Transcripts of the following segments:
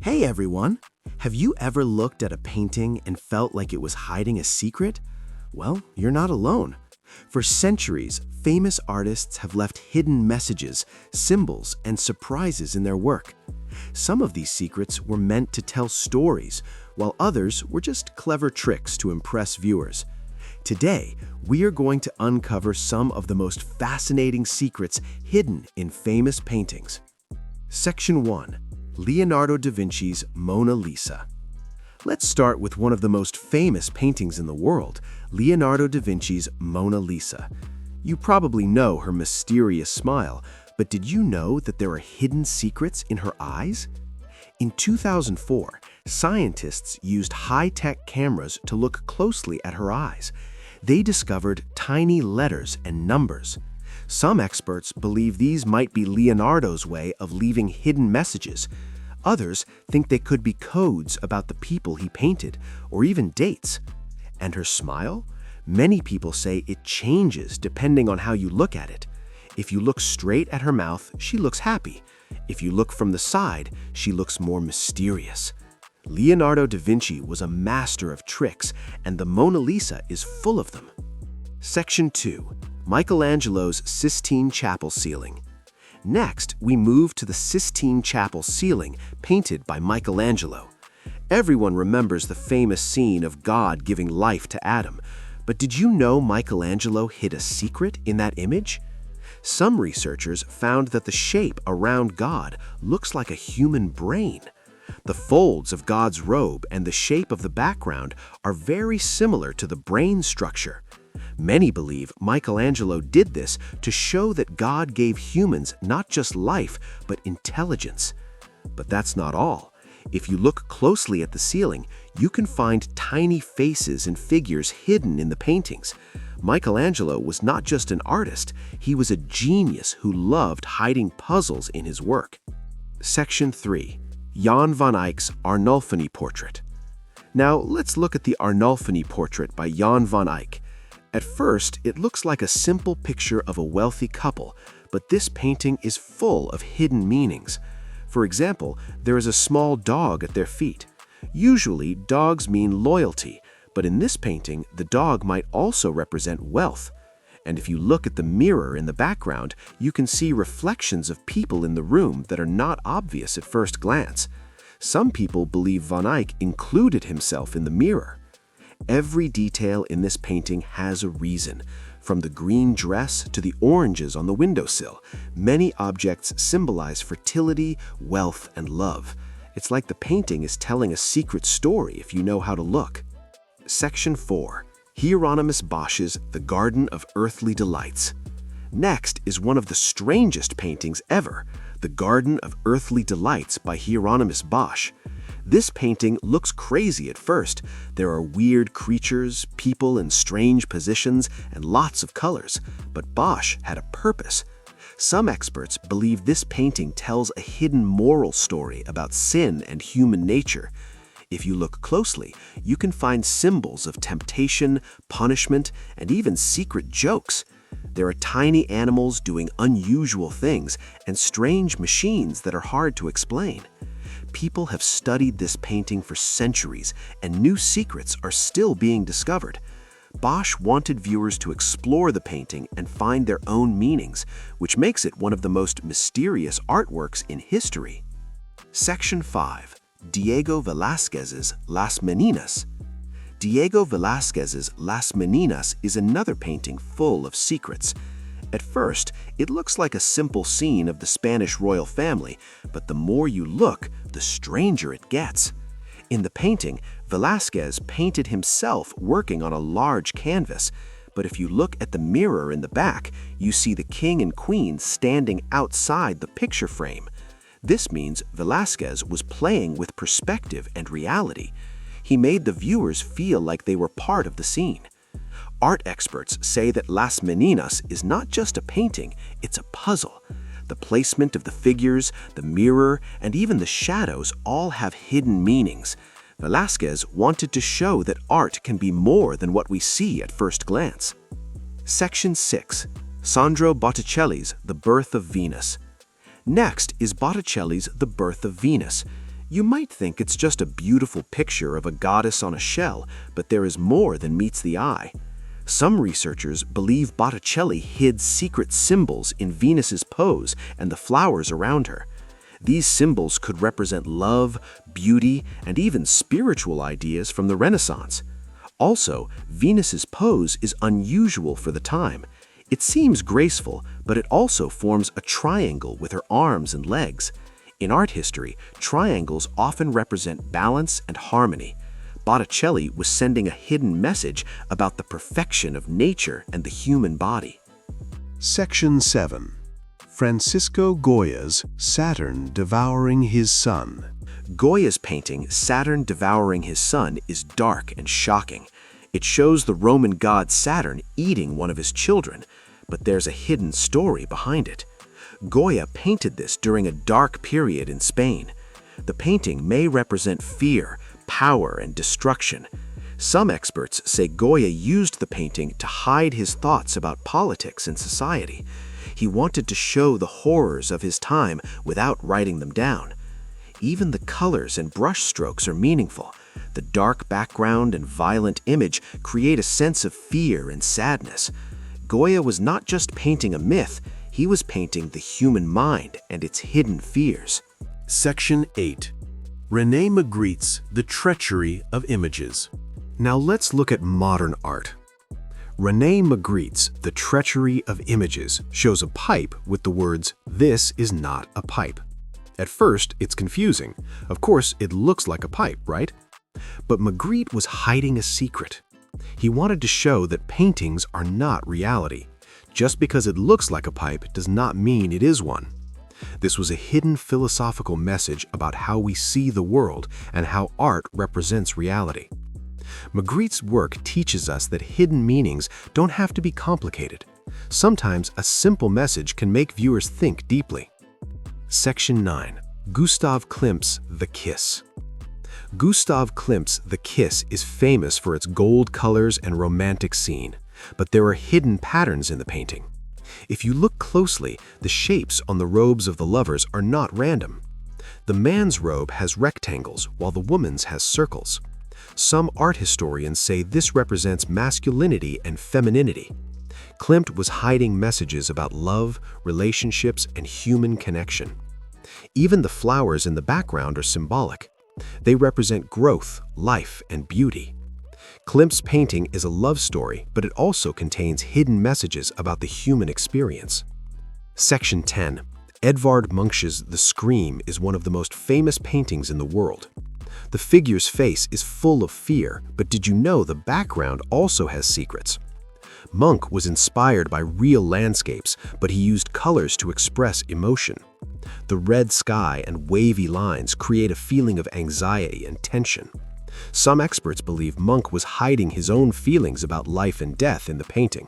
Hey everyone! Have you ever looked at a painting and felt like it was hiding a secret? Well, you're not alone. For centuries, famous artists have left hidden messages, symbols, and surprises in their work. Some of these secrets were meant to tell stories, while others were just clever tricks to impress viewers. Today, we are going to uncover some of the most fascinating secrets hidden in famous paintings. Section 1. Leonardo da Vinci's Mona Lisa. Let's start with one of the most famous paintings in the world, Leonardo da Vinci's Mona Lisa. You probably know her mysterious smile, but did you know that there are hidden secrets in her eyes? In 2004, scientists used high-tech cameras to look closely at her eyes. They discovered tiny letters and numbers. Some experts believe these might be Leonardo's way of leaving hidden messages. Others think they could be codes about the people he painted, or even dates. And her smile? Many people say it changes depending on how you look at it. If you look straight at her mouth, she looks happy. If you look from the side, she looks more mysterious. Leonardo da Vinci was a master of tricks, and the Mona Lisa is full of them. Section 2. Michelangelo's Sistine Chapel Ceiling. Next, we move to the Sistine Chapel ceiling, painted by Michelangelo. Everyone remembers the famous scene of God giving life to Adam. But did you know Michelangelo hid a secret in that image? Some researchers found that the shape around God looks like a human brain. The folds of God's robe and the shape of the background are very similar to the brain structure. Many believe Michelangelo did this to show that God gave humans not just life, but intelligence. But that's not all. If you look closely at the ceiling, you can find tiny faces and figures hidden in the paintings. Michelangelo was not just an artist, he was a genius who loved hiding puzzles in his work. Section 3. Jan van Eyck's Arnolfini Portrait. Now, let's look at the Arnolfini portrait by Jan van Eyck. At first, it looks like a simple picture of a wealthy couple, but this painting is full of hidden meanings. For example, there is a small dog at their feet. Usually, dogs mean loyalty, but in this painting, the dog might also represent wealth. And if you look at the mirror in the background, you can see reflections of people in the room that are not obvious at first glance. Some people believe Van Eyck included himself in the mirror. Every detail in this painting has a reason. From the green dress to the oranges on the windowsill, many objects symbolize fertility, wealth, and love. It's like the painting is telling a secret story if you know how to look. Section 4. Hieronymus Bosch's The Garden of Earthly Delights. Next is one of the strangest paintings ever, The Garden of Earthly Delights by Hieronymus Bosch. This painting looks crazy at first. There are weird creatures, people in strange positions, and lots of colors. But Bosch had a purpose. Some experts believe this painting tells a hidden moral story about sin and human nature. If you look closely, you can find symbols of temptation, punishment, and even secret jokes. There are tiny animals doing unusual things and strange machines that are hard to explain. People have studied this painting for centuries, and new secrets are still being discovered. Bosch wanted viewers to explore the painting and find their own meanings, which makes it one of the most mysterious artworks in history. Section 5. Diego Velázquez's Las Meninas. Diego Velázquez's Las Meninas is another painting full of secrets. At first, it looks like a simple scene of the Spanish royal family, but the more you look, the stranger it gets. In the painting, Velázquez painted himself working on a large canvas, but if you look at the mirror in the back, you see the king and queen standing outside the picture frame. This means Velázquez was playing with perspective and reality. He made the viewers feel like they were part of the scene. Art experts say that Las Meninas is not just a painting, it's a puzzle. The placement of the figures, the mirror, and even the shadows all have hidden meanings. Velázquez wanted to show that art can be more than what we see at first glance. Section 6. Sandro Botticelli's The Birth of Venus. Next is Botticelli's The Birth of Venus. You might think it's just a beautiful picture of a goddess on a shell, but there is more than meets the eye. Some researchers believe Botticelli hid secret symbols in Venus's pose and the flowers around her. These symbols could represent love, beauty, and even spiritual ideas from the Renaissance. Also, Venus's pose is unusual for the time. It seems graceful, but it also forms a triangle with her arms and legs. In art history, triangles often represent balance and harmony. Botticelli was sending a hidden message about the perfection of nature and the human body. Section 7. Francisco Goya's Saturn Devouring His Son. Goya's painting, Saturn Devouring His Son, is dark and shocking. It shows the Roman god Saturn eating one of his children, but there's a hidden story behind it. Goya painted this during a dark period in Spain. The painting may represent fear, power, and destruction. Some experts say Goya used the painting to hide his thoughts about politics and society. He wanted to show the horrors of his time without writing them down. Even the colors and brush strokes are meaningful. The dark background and violent image create a sense of fear and sadness. Goya was not just painting a myth, he was painting the human mind and its hidden fears. Section 8. René Magritte's The Treachery of Images. Now let's look at modern art. René Magritte's The Treachery of Images shows a pipe with the words, "This is not a pipe." At first, it's confusing. Of course, it looks like a pipe, right? But Magritte was hiding a secret. He wanted to show that paintings are not reality. Just because it looks like a pipe does not mean it is one. This was a hidden philosophical message about how we see the world and how art represents reality. Magritte's work teaches us that hidden meanings don't have to be complicated. Sometimes a simple message can make viewers think deeply. Section 9. Gustav Klimt's The Kiss. Gustav Klimt's The Kiss is famous for its gold colors and romantic scene, but there are hidden patterns in the painting. If you look closely, the shapes on the robes of the lovers are not random. The man's robe has rectangles, while the woman's has circles. Some art historians say this represents masculinity and femininity. Klimt was hiding messages about love, relationships, and human connection. Even the flowers in the background are symbolic. They represent growth, life, and beauty. Klimt's painting is a love story, but it also contains hidden messages about the human experience. Section 10. Edvard Munch's The Scream is one of the most famous paintings in the world. The figure's face is full of fear, but did you know the background also has secrets? Munch was inspired by real landscapes, but he used colors to express emotion. The red sky and wavy lines create a feeling of anxiety and tension. Some experts believe Munch was hiding his own feelings about life and death in the painting.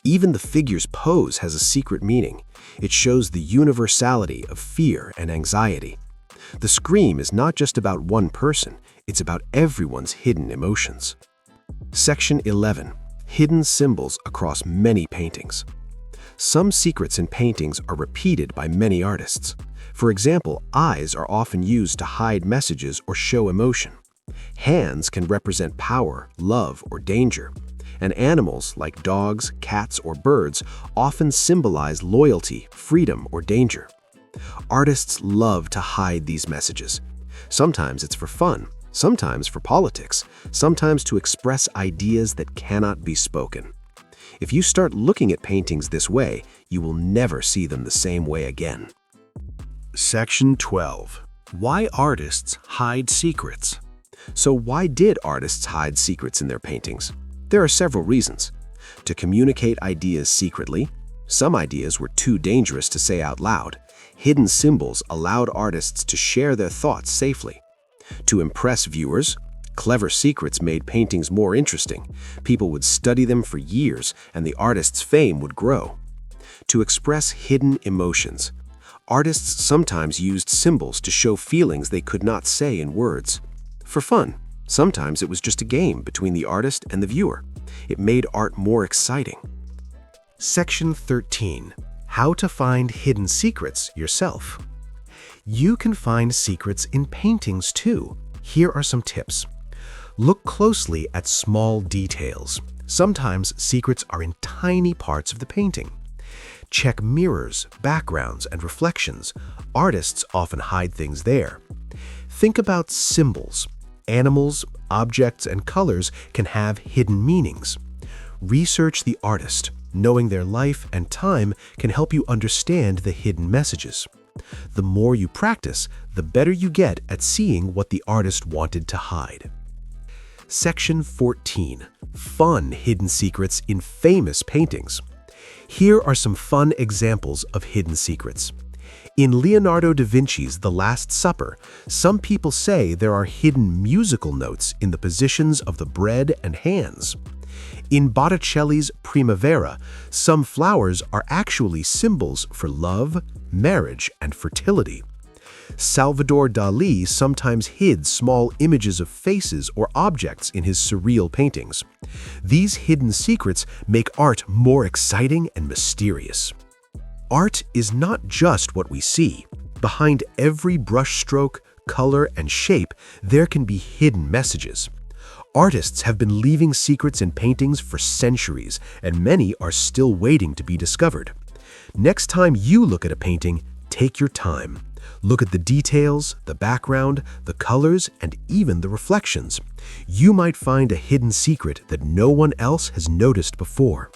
Even the figure's pose has a secret meaning. It shows the universality of fear and anxiety. The Scream is not just about one person, it's about everyone's hidden emotions. Section 11. Hidden symbols across many paintings. Some secrets in paintings are repeated by many artists. For example, eyes are often used to hide messages or show emotion. Hands can represent power, love, or danger. And animals, like dogs, cats, or birds, often symbolize loyalty, freedom, or danger. Artists love to hide these messages. Sometimes it's for fun, sometimes for politics, sometimes to express ideas that cannot be spoken. If you start looking at paintings this way, you will never see them the same way again. Section 12. Why artists hide secrets. So why did artists hide secrets in their paintings? There are several reasons. To communicate ideas secretly. Some ideas were too dangerous to say out loud. Hidden symbols allowed artists to share their thoughts safely. To impress viewers. Clever secrets made paintings more interesting. People would study them for years, and the artist's fame would grow. To express hidden emotions. Artists sometimes used symbols to show feelings they could not say in words. For fun. Sometimes it was just a game between the artist and the viewer. It made art more exciting. Section 13. How to find hidden secrets yourself. You can find secrets in paintings too. Here are some tips. Look closely at small details. Sometimes secrets are in tiny parts of the painting. Check mirrors, backgrounds, and reflections. Artists often hide things there. Think about symbols. Animals, objects, and colors can have hidden meanings. Research the artist. Knowing their life and time can help you understand the hidden messages. The more you practice, the better you get at seeing what the artist wanted to hide. Section 14. Fun hidden secrets in famous paintings. Here are some fun examples of hidden secrets. In Leonardo da Vinci's The Last Supper, some people say there are hidden musical notes in the positions of the bread and hands. In Botticelli's Primavera, some flowers are actually symbols for love, marriage, and fertility. Salvador Dali sometimes hid small images of faces or objects in his surreal paintings. These hidden secrets make art more exciting and mysterious. Art is not just what we see. Behind every brushstroke, color, and shape, there can be hidden messages. Artists have been leaving secrets in paintings for centuries, and many are still waiting to be discovered. Next time you look at a painting, take your time. Look at the details, the background, the colors, and even the reflections. You might find a hidden secret that no one else has noticed before.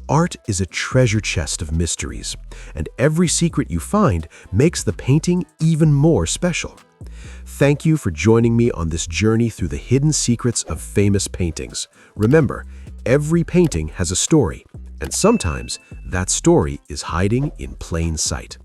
Art is a treasure chest of mysteries, and every secret you find makes the painting even more special. Thank you for joining me on this journey through the hidden secrets of famous paintings. Remember, every painting has a story, and sometimes that story is hiding in plain sight.